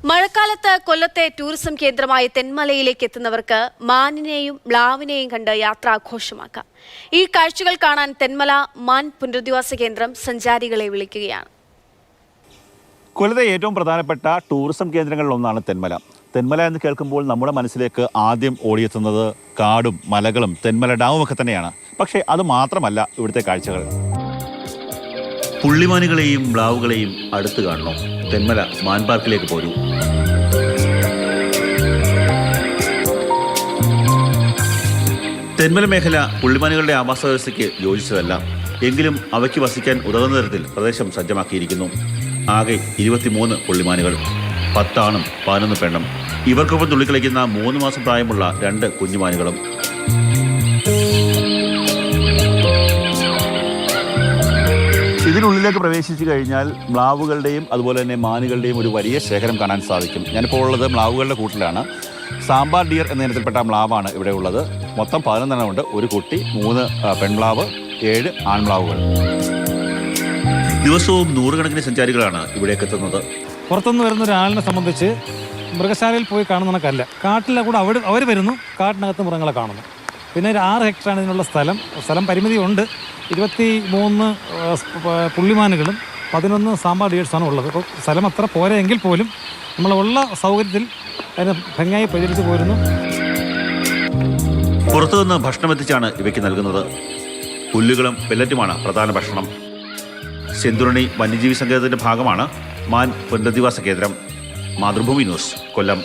മഴക്കാലത്ത് കൊല്ലത്തെ ടൂറിസം കേന്ദ്രമായ തെന്മലയിലേക്ക് എത്തുന്നവർക്ക് മാനിനെയും മ്ലാവിനെയും കണ്ട് യാത്ര ആഘോഷമാക്കാം. ഈ കാഴ്ചകൾ കാണാൻ തെന്മല മാൻ പുനരധിവാസ കേന്ദ്രം സഞ്ചാരികളെ വിളിക്കുകയാണ്. കൊല്ലത്തെ ഏറ്റവും പ്രധാനപ്പെട്ട ടൂറിസം കേന്ദ്രങ്ങളിലൊന്നാണ് തെന്മല. തെന്മല എന്ന് കേൾക്കുമ്പോൾ നമ്മുടെ മനസ്സിലേക്ക് ആദ്യം ഓടിയെത്തുന്നത് കാടും മലകളും തെന്മല ഡാമും ഒക്കെ തന്നെയാണ്. പക്ഷേ അത് മാത്രമല്ല ഇവിടുത്തെ കാഴ്ചകൾ. പുള്ളിമാനുകളെയും മ്ലാവുകളെയും അടുത്ത് കാണണോ? തെന്മല മാൻ പാർക്കിലേക്ക് പോരൂ. തെന്മല മേഖല പുള്ളിമാനുകളുടെ ആവാസ വ്യവസ്ഥയ്ക്ക് യോജിച്ചതല്ല. എങ്കിലും അവയ്ക്ക് വസിക്കാൻ ഉതകുന്ന തരത്തിൽ പ്രദേശം സജ്ജമാക്കിയിരിക്കുന്നു. ആകെ 23 പുള്ളിമാനുകൾ, 10 ആണും 11 പെണ്ണും. ഇവർക്കൊപ്പം തുള്ളിക്കളിക്കുന്ന 3 മാസം പ്രായമുള്ള 2 കുഞ്ഞുമാനുകളും. ഇതിനുള്ളിലേക്ക് പ്രവേശിച്ചു കഴിഞ്ഞാൽ മ്ലാവുകളുടെയും അതുപോലെ തന്നെ മാനുകളുടെയും ഒരു വലിയ ശേഖരം കാണാൻ സാധിക്കും. ഞാനിപ്പോൾ ഉള്ളത് മ്ലാവുകളുടെ കൂട്ടിലാണ്. സാമ്പാർ ഡിയർ എന്ന ഇനത്തിൽപ്പെട്ട മ്ലാവാണ് ഇവിടെ ഉള്ളത്. മൊത്തം 11 എണ്ണമുണ്ട്. ഒരു കുട്ടി, 3 പെൺമ്ലാവ്, 7 ആൺമ്ലാവുകൾ. ദിവസവും നൂറുകണക്കിന് സഞ്ചാരികളാണ് ഇവിടേക്ക് എത്തുന്നത്. പുറത്തുനിന്ന് വരുന്ന ഒരാളിനെ സംബന്ധിച്ച് മൃഗശാലയിൽ പോയി കാണുന്ന കണക്കല്ല. കാട്ടിലെ കൂടെ അവർ വരുന്നു, കാട്ടിനകത്ത് മൃഗങ്ങളെ കാണുന്നു. പിന്നെ ഒരു 6 ഹെക്ടറാണ് ഇതിനുള്ള സ്ഥലം പരിമിതിയുണ്ട്. 23 പുള്ളിമാനുകളും 11 സാമ്പാർ ഡിയേഴ്സാണ് ഉള്ളത്. അപ്പോൾ സ്ഥലം അത്ര പോരെങ്കിൽ പോലും നമ്മളുള്ള സൗകര്യത്തിൽ അതിനെ ഭംഗിയായി പരിചരിച്ച് പോരുന്നു. പുറത്തുനിന്ന് ഭക്ഷണം എത്തിച്ചാണ് ഇവയ്ക്ക് നൽകുന്നത്. പുല്ലുകളും പെല്ലറ്റുമാണ് പ്രധാന ഭക്ഷണം. സെന്തുരണി വന്യജീവി സങ്കേതത്തിന്റെ ഭാഗമാണ് മാൻ പുനരധിവാസ കേന്ദ്രം. മാതൃഭൂമി ന്യൂസ്, കൊല്ലം.